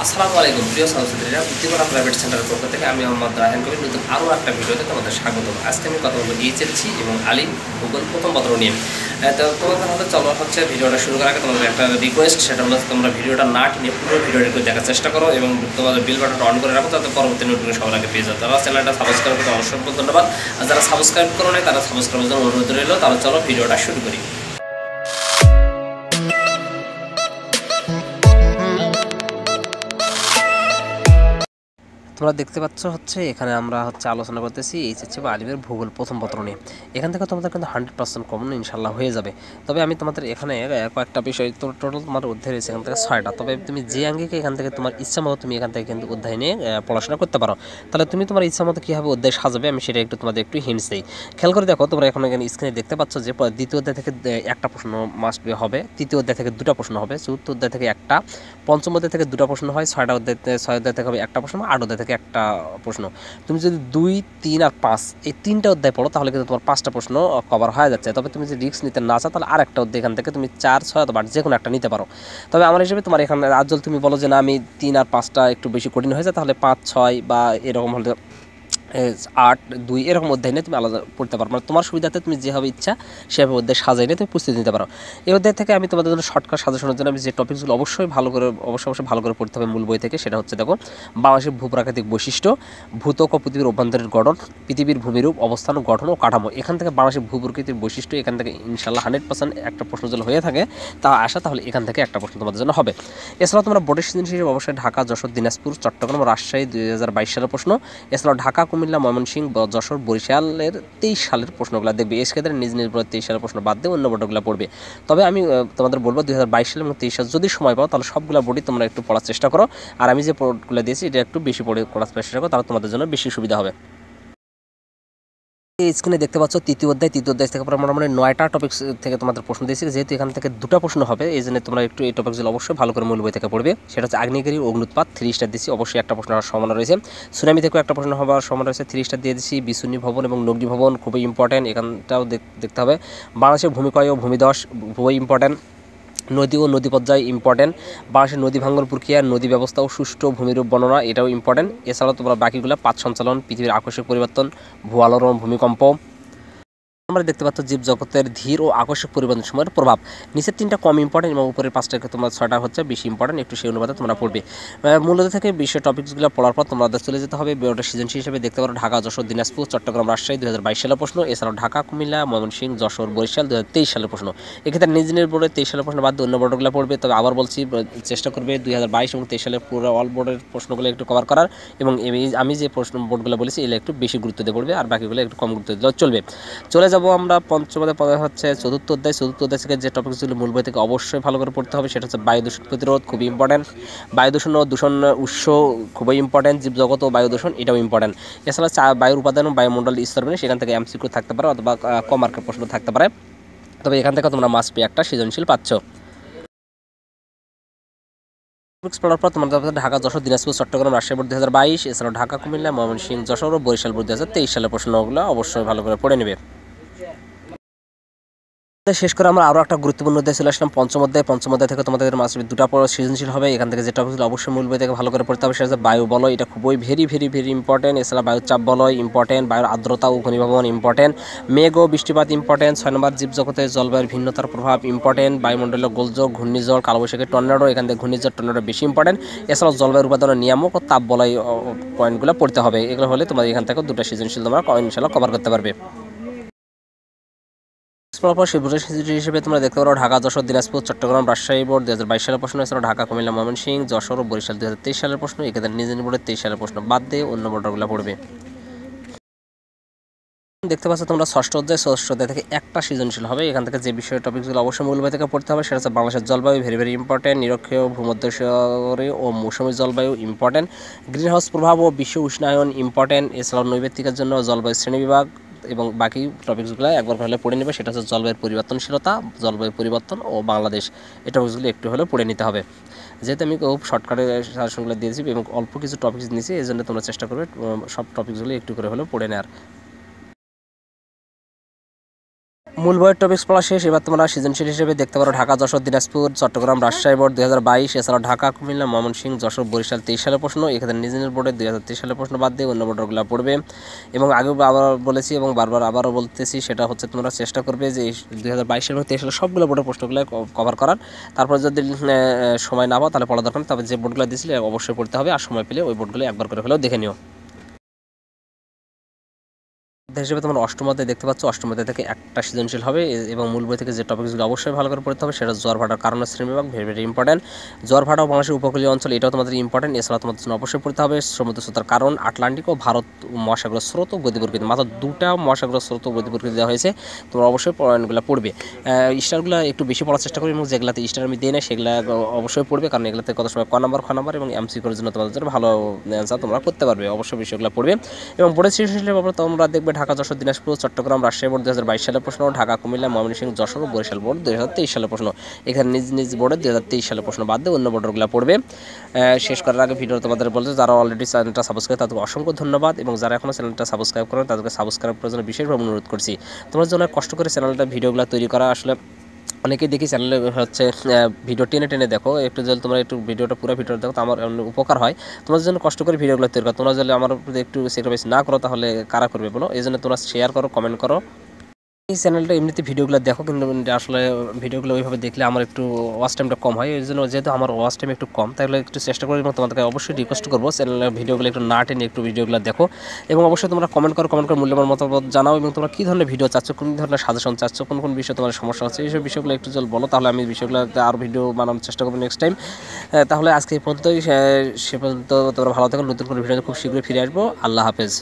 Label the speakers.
Speaker 1: আসসালামু আলাইকুম প্রিয় ছাত্রছাত্রীরা, বুদ্ধিমানা প্রাইভেট সেন্টারের পক্ষ থেকে আমি মোহাম্মদ রায়হান কবির নতুন আরও একটা ভিডিওতে তোমাদের স্বাগতম। আজকে আমি কথা বলবো এইচএসসি এবং আলিম ভূগোল প্রথম পত্র নিয়ে। তো তোমাদের হাতে চলো হচ্ছে ভিডিওটা শুরু করার আগে তোমাদের একটা রিকোয়েস্ট, সেটা হলো তোমরা ভিডিওটা না টেনে পুরো ভিডিওটি করে দেখার চেষ্টা করো এবং তোমাদের বেল বাটনটা অন করে রাখো, যাতে পরবর্তী নোটিফিকেশন সবার আগে পেয়ে যাও। তারা চ্যানেলটা সাবস্ক্রাইব করতে অসংখ্য ধন্যবাদ, আর যারা সাবস্ক্রাইব করো নাই তারা সাবস্ক্রাইবের জন্য অনুরোধ রইল। তাহলে চলো ভিডিওটা শুরু করি। তোমরা দেখতে পাচ্ছ হচ্ছে এখানে আমরা আলোচনা করতেছি এইচএসসি বা আলিমের ভূগোল প্রথম পত্র নিয়ে। এখান থেকে তোমাদের কিন্তু 100% কমন ইনশাল্লাহ হয়ে যাবে। তবে আমি তোমাদের এখানে কয়েকটা বিষয়, টোটাল তোমার অধ্যায় রয়েছে এখান থেকে 6টা। তবে তুমি যে আঙ্গিকে এখান থেকে তোমার ইচ্ছা মতো তুমি এখান থেকে কিন্তু অধ্যায় নিয়ে পড়াশোনা করতে পারো। তাহলে তুমি তোমার ইচ্ছা মতো কীভাবে অধ্যায় সাজাবে আমি সেটা তোমাদের একটু হিন্টস দিই। খেয়াল করে দেখো, তোমরা এখানে স্ক্রিনে দেখতে পাচ্ছ যে দ্বিতীয় অধ্যায় থেকে একটা প্রশ্ন মাস্ট বি হবে, তৃতীয় অধ্যায় থেকে দুটা প্রশ্ন হবে, চতুর্থ অধ্যায় থেকে একটা, পঞ্চম অধ্যায় থেকে দুটা প্রশ্ন হয়, 6 অধ্যায় থেকে হবে একটা প্রশ্ন, 8 অধ্যায় থেকে একটা প্রশ্ন। তুমি যদি 2, 3 আর 5 এই 3টা অধ্যায় পড়ো তাহলে কিন্তু তোমার 5টা প্রশ্ন কভার হয়ে যাচ্ছে। তবে তুমি যদি রিস্ক নিতে না চাও তাহলে আরেকটা অধ্যায় এখান থেকে তুমি 4, 6 অথবা 8 যে কোনো একটা নিতে পারো। তবে আমার হিসেবে তোমার এখানে আজল তুমি বলো যে না আমি 3 আর 5টা একটু বেশি কঠিন হয়ে যায়, তাহলে 5, 6 বা এরকম হলে 8, 2 এরকম অধ্যায় নিয়ে তুমি আলাদা পড়তে পারো। মানে তোমার সুবিধাতে তুমি যেভাবে ইচ্ছা সেভাবে অধ্যায় সাজাই নিয়ে তুমি প্রস্তুতি নিতে পারো। এই অধ্যায় থেকে আমি তোমাদের জন্য শর্টকাট সাজেশনের জন্য আমি যে টপিকসগুলো অবশ্যই ভালো করে পড়তে হবে মূল বই থেকে, সেটা হচ্ছে দেখো বাংলাদেশের ভূপ্রাকৃতিক বৈশিষ্ট্য, ভূত্বক ও পৃথিবীর অভ্যন্তরীণ গঠন, পৃথিবীর ভূমিরূপ, অবস্থান, গঠন ও কাঠামো। এখান থেকে বাংলাদেশের ভূপ্রকৃতির বৈশিষ্ট্য এখান থেকে ইনশাল্লাহ 100% একটা প্রশ্ন যদি হয়ে থাকে তা আসা, তাহলে এখান থেকে একটা প্রশ্ন তোমাদের জন্য হবে। এছাড়াও তোমরা বোর্ডের সিজন হিসেবে অবশ্যই ঢাকা, যশোর, দিনাজপুর, চট্টগ্রাম, রাজশাহী 2022 সালের প্রশ্ন, এছাড়াও ঢাকা, কুমিল্লা, ময়মনসিংহ, যশোর, বরিশালের 23 সালের প্রশ্নগুলো দেখবে। এর ক্ষেত্রে নিজ নিজ বোর্ডের 23 সালের প্রশ্ন বাদ দিয়ে অন্য বোর্ডগুলো পড়বে। তবে আমি তোমাদের বলবো 2022 সাল এবং 23 সাল যদি সময় পাও তাহলে সবগুলো বোর্ডই তোমরা একটু পড়ার চেষ্টা করো। আর আমি যে বোর্ডগুলো দিয়েছি এটা একটু বেশি পড়ার চেষ্টা করো, তাহলে তোমাদের জন্য বেশি সুবিধা হবে। এই স্ক্রিনে দেখতে পাচ্ছ তৃতীয় অধ্যায় থেকে মোটামুটি 9টা টপিক্স থেকে তোমাদের প্রশ্ন দিয়েছি। যেহেতু এখান থেকে দুটো প্রশ্ন হবে, এই জন্য তোমরা একটু এই টপিকগুলো অবশ্যই ভালো করে মূল বই থেকে পড়বে। সেটা হচ্ছে আগ্নেয়গিরি, অগ্নুৎপাত, 3 স্টার দিচ্ছি, অবশ্যই একটা প্রশ্ন হওয়ার সম্ভাবনা রয়েছে। সুনামি থেকেও একটা প্রশ্ন হওয়ার সম্ভাবনা রয়েছে, 3 স্টার দিয়ে দিচ্ছি। বিশুনি ভবন এবং নগ্নি ভবন খুবই ইম্পর্টেন্ট, এখানটাও দেখতে হবে। বাংলাদেশের ভূমিক্ষয় ও ভূমিধস খুবই ইম্পর্টেন্ট। নদী ও নদী পর্যায় ইম্পর্টেন্ট। বাংলাদেশের নদী ভাঙ্গন প্রক্রিয়া, নদী ব্যবস্থা ও সুষ্ঠু ভূমিরূপ বর্ণনা এটাও ইম্পর্টেন্ট। এছাড়াও তোমরা বাকিগুলো পাত সঞ্চালন, পৃথিবীর আকস্মিক পরিবর্তন, ভূ আলোড়ন, ভূমিকম্প। আমরা দেখতে পাচ্ছ জীবজগতের ধীর ও আকস্মিক পরিবর্তন সময়ের প্রভাব। নিচের 3টা কম ইম্পর্টেন্ট এবং উপরের 5টাকে তোমরা 6টা হচ্ছে বেশি ইম্পর্টেন্ট, একটু সেই অনুপাতে তোমরা পড়বে। মূলত থেকে বিষয় টপিকসগুলো পড়ার পর তোমরা চলে যেতে হবে বোর্ডের সৃজনশীল হিসেবে দেখতে পারো ঢাকা, যশোর, দিনাজপুর, চট্টগ্রাম, রাজশাহী 2022 সালের প্রশ্ন, এছাড়াও ঢাকা, কুমিল্লা, ময়মনসিংহ, যশোর, বরিশাল 2023 সালের প্রশ্ন। এক্ষেত্রে নিজ নিজ বোর্ডের 23 সালের প্রশ্ন বাদ দিয়ে অন্য বোর্ডগুলো পড়বে। তবে আবার বলছি, চেষ্টা করবে 2022 এবং 23 সালের পুরো অল বোর্ডের প্রশ্নগুলো একটু কভার করার, এবং আমি যে প্রশ্ন বোর্ডগুলো বলেছি এগুলো একটু বেশি গুরুত্ব দিয়ে পড়বে, আর বাকিগুলো একটু কম গুরুত্ব দিলেও চলবে। চলে যাব আমরা পঞ্চমদের পদে হচ্ছে চতুর্থ অধ্যায় থেকে যে টপিকসগুলো মূল বই থেকে অবশ্যই ভালো করে পড়তে হবে সেটা হচ্ছে বায়ু দূষণ প্রতিরোধ, খুবই ইম্পর্টেন্ট। বায়ু দূষণ ও দূষণ উৎস খুবই ইম্পর্টেন্ট। জীবজগত ও বায়ু দূষণ এটাও ইম্পর্টেন্ট। এছাড়া বায়ুর উপাদান ও বায়ুমণ্ডল স্তর সেখান থেকে এমসিকিউ থাকতে পারে অথবা কম মার্কের প্রশ্ন থাকতে পারে। তবে এখান থেকে তোমরা মাস্ট বি একটা সৃজনশীল পাচ্ছ। পড়ার পর তোমাদের ঢাকা, যশোর, দিনাজপুর, চট্টগ্রাম, রাজশাহী বোর্ড 2022, এছাড়াও ঢাকা, কুমিল্লা, ময়মনসিংহ, যশোর ও বরিশাল বোর্ড 2023 সালের প্রশ্নগুলো অবশ্যই ভালো করে পড়ে নেবে। শেষ করে আমরা আরও একটা গুরুত্বপূর্ণ অধ্যায় চলে আসলাম পঞ্চম অধ্যায় থেকে তোমাদের মাস্ট দুটা পড়া সৃজনশীল হবে। এখান থেকে যে টপিকগুলো অবশ্যই মূল বই থেকে ভালো করে পড়তে হবে সেটা হচ্ছে বায়ু বলয়, এটা খুবই ভেরি ইম্পর্টেন্ট। এছাড়া বায়ুর চাপ বলয় ইম্পর্টেন্ট, বায়ুর আর্দ্রতা ও ঘনীভবন ইম্পর্টেন্ট, মেঘ ও বৃষ্টিপাত ইম্পর্টেন্ট। 6 নম্বর জীবজগতে জলবায়ুর ভিন্নতার প্রভাব ইম্পর্টেন্ট, বায়ুমণ্ডলীয় গোলযোগ, ঘূর্ণিঝড়, কালবৈশাখী, টর্নেডো, এখান থেকে ঘূর্ণিঝড় টর্নেডো বেশি ইম্পর্টেন্ট। এছাড়াও জলবায়ুর উপাদানের নিয়ামক ও তাপ বলয় পয়েন্টগুলো পড়তে হবে। এগুলো হলে তোমাদের এখান থেকে দুটো সৃজনশীল তোমরা ইনশাল্লাহ কভার করতে পারবে। হিসেবে তোমরা দেখতে পারো ঢাকা, যশোর, দিনাজপুর, চট্টগ্রাম, রাজশাহী বোর্ড 2022 সালের প্রশ্ন, এছাড়াও ঢাকা, কুমিল্লা, ময়মনসিংহ, যশোর ও বরিশাল 2023 সালের প্রশ্ন। এক্ষেত্রে নিজ বোর্ডের 23 সালের প্রশ্ন বাদ দিয়ে অন্য বোর্ডগুলো পড়বে। দেখতে পাচ্ছ তোমরা ষষ্ঠ অধ্যায় থেকে একটা সৃজনশীল হবে। এখান থেকে যে বিষয় টপিকগুলো অবশ্যই মূল বই থেকে পড়তে হবে সেটা হচ্ছে বাংলাদেশের জলবায়ু ভেরি ইম্পর্টেন্ট, নিরক্ষীয় ভূমধ্যসাগরীয় ও মৌসুমী জলবায়ু ইম্পর্টেন্ট, গ্রিনহাউস প্রভাব ও বিশ্ব উষ্ণায়ন ইম্পর্টেন্ট। এছাড়াও নৈবেত্তিকের জন্য জলবায়ু শ্রেণীবিভাগ এবং বাকি টপিকসগুলো একবার ভালো পড়ে নেবে। সেটা হচ্ছে জলবায়ুর পরিবর্তনশীলতা, জলবায়ু পরিবর্তন ও বাংলাদেশ, এই টপিকসগুলো একটু হলেও পড়ে নিতে হবে। যেহেতু আমি খুব শর্টকাটে সাজেশনগুলো দিয়েছি এবং অল্প কিছু টপিকস নিয়েছি, এই জন্য তোমরা চেষ্টা করবে সব টপিকসগুলো একটু করে হলেও পড়ে নেওয়ার। মূল বইয়ের টপিক্স পড়া শেষ। এবার তোমরা সৃজনশীল হিসেবে দেখতে পারো ঢাকা, যশোর, দিনাজপুর, চট্টগ্রাম, রাজশাহী বোর্ড 2022, এছাড়াও ঢাকা, কুমিল্লা, ময়মনসিংহ, যশোর, বরিশাল 23 সালের প্রশ্ন। এখানে নিজ নিজ বোর্ডের 2023 সালের প্রশ্ন বাদ দিয়ে অন্য বোর্ডগুলো পড়বে। এবং আগেও আবার বলেছি এবং বারবার আবারও বলতেছি, সেটা হচ্ছে তোমরা চেষ্টা করবে যে 2022 এবং 23 সালের সবগুলো বোর্ডের প্রশ্নগুলো কভার করার। তারপর যদি সময় না পাও তাহলে পড়া দরকার, তবে যে বোর্ডগুলো দিয়েছিলে অবশ্যই পড়তে হবে, আর সময় পেলে ওই বোর্ডগুলো একবার করে হলেও দেখে নিও। হিসেবে তোমরা অষ্টম অধ্যায় দেখতে পাচ্ছ, অষ্টম অধ্যায় থেকে একটা সৃজনশীল হবে এবং মূল বই থেকে যে টপিকসগুলো অবশ্যই ভালো করে পড়তে হবে সেটা জোয়ার ভাটার কারণ শ্রেণীবিভাগ, ভেরি ভেরি ইম্পর্টেন্ট। জোয়ার ভাটা ও বাংলাদেশের উপকূলীয় অঞ্চল, এটাও তোমাদের ইম্পর্টেন্ট। এছাড়া তোমাদের জন্য অবশ্যই পড়তে হবে সমুদ্র স্রোতের কারণ, আটলান্টিক ও ভারত মহাসাগর স্রোত ও গতিপ্রকৃতি, মাত্র দুটা মহাসাগর স্রোত ও গতিপ্রকৃতি দেওয়া হয়েছে, তোমরা অবশ্যই পয়েন্টগুলো পড়বে। স্টারগুলো একটু বেশি পড়ার চেষ্টা করি এবং যেগুলাতে স্টার আমি দিই না সেগুলো অবশ্যই পড়বে, কারণ এগুলোতে কত সময় ক নম্বর, খ নম্বর এবং এমসিকিউর জন্য তোমাদের জন্য ভালো অ্যান্সার তোমরা করতে পারবে, অবশ্যই বিষয়গুলো পড়বে। এবং বোর্ডের সৃজনশীলের ব্যাপারে তোমরা দেখবে ঢাকা, যশোর, দিনাজপুর, চট্টগ্রাম, রাজশাহী বোর্ড 2022 সালের প্রশ্ন, ঢাকা, কুমিল্লা, ময়মনসিংহ, যশোর, বরিশাল বোর্ড 2023 সালের প্রশ্ন। এখানে নিজ নিজ বোর্ডের 2023 সালের প্রশ্ন বাদ দিয়ে অন্য বোর্ডগুলো পড়বে। শেষ করার আগে ভিডিও তোমাদের বলতে, যারা অলরেডি চ্যানেলটা সাবস্ক্রাইব তাদেরকে অসংখ্য ধন্যবাদ, এবং যারা এখনও চ্যানেলটা সাবস্ক্রাইব করেন তাদেরকে সাবস্ক্রাইব করার জন্য বিশেষভাবে অনুরোধ করছি। তোমার জন্য কষ্ট করে চ্যানেলটা ভিডিওগুলো তৈরি করা, আসলে অনেকেই দেখি চ্যানেলে হচ্ছে ভিডিও টেনে টেনে দেখো, একটু যদি তোমরা একটু ভিডিওটা পুরো ভিডিও দেখো তো আমার উপকার হয়। তোমাদের জন্য কষ্ট করে ভিডিওগুলো তৈরি করো, তোমরা যদি আমার একটু স্যাক্রিফাইস না করো তাহলে কারা করবে বলো? এই জন্য তোমরা শেয়ার করো, কমেন্ট করো। এই চ্যানেলটা এমনিতে ভিডিওগুলো দেখো, কিন্তু আসলে ভিডিওগুলো ওইভাবে দেখলে আমার একটু ওয়াচ টাইমটা কম হয়, এই জন্য যেহেতু আমার ওয়াচ টাইম একটু কম, তাহলে একটু চেষ্টা করি এবং তোমাদেরকে অবশ্যই রিকোয়েস্ট করবো চ্যানেলের ভিডিওগুলো একটু না টেনে একটু ভিডিওগুলো দেখো। এবং অবশ্যই তোমরা কমেন্ট করে মূল্যবান মতামত জানাও, এবং তোমরা কী ধরনের ভিডিও চাচ্ছ, কোন ধরনের সাজেশন চাচ্ছ, কোন কোন বিষয়ে তোমার সমস্যা হচ্ছে, এইসব বিষয়গুলো একটু যদি বলো তাহলে আমি বিষয়গুলোতে আরও ভিডিও বানানোর চেষ্টা করবো নেক্সট টাইম। তাহলে আজকে এই পর্যন্তই, সে পর্যন্ত তোমরা ভালো থাকো, নতুন কোনো ভিডিও খুব শীঘ্রই ফিরে আসবো। আল্লাহ হাফেজ।